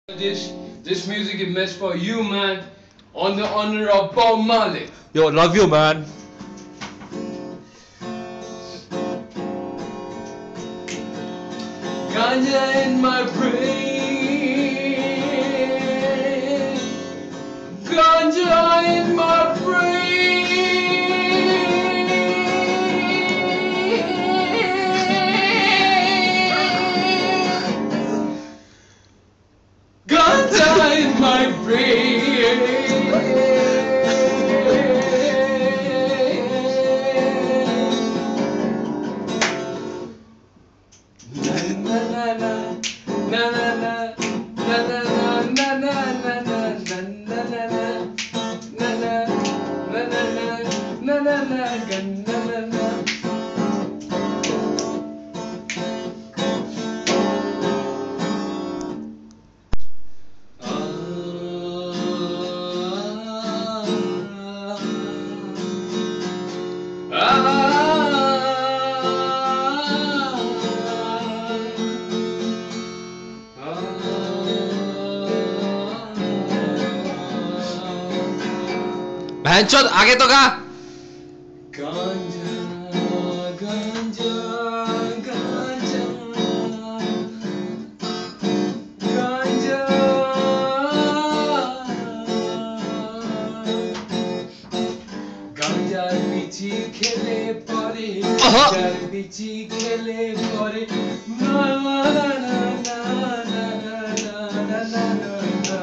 This music is meant for you, man. On the honor of Bob Marley. Yo, love you, man. Ganja in my brain. Ganja in my brain. Ganja in my बहनचोद आगे तो गा Ganja, ganja, ganja, ganja. Ganjar bichi khele pore, ganjar bichi khele pore. Na na na na na na na na na na.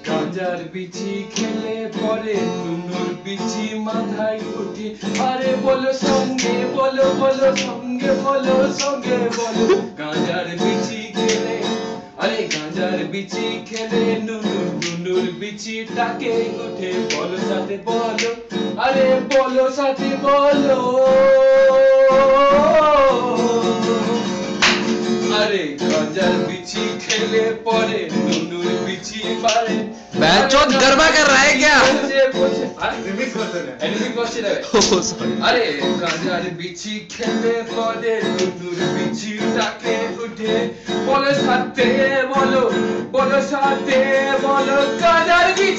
Ganjar bichi khele pore, nunur bichi মাথায় উঠে আরে বলো সঙ্গে বলো বলো সঙ্গে বলো সঙ্গে বলো গাঁজার বিচি খেলে আরে গাঁজার বিচি খেলে নুনুর নুনুর বিচি টাকে উঠে বলো সাথে বলো আরে বলো সাথে বলো আরে গাঁজার বিচি খেলে পরে নুনুর বিচি পারে बहनचोद गरबा कर रहा है क्या আরে গাঁজার বিচি খেলে পরে নুনুর বিচি টাকে উঠে বলো সাথে বলো বলো সাথে বলো গাঁজার বিচি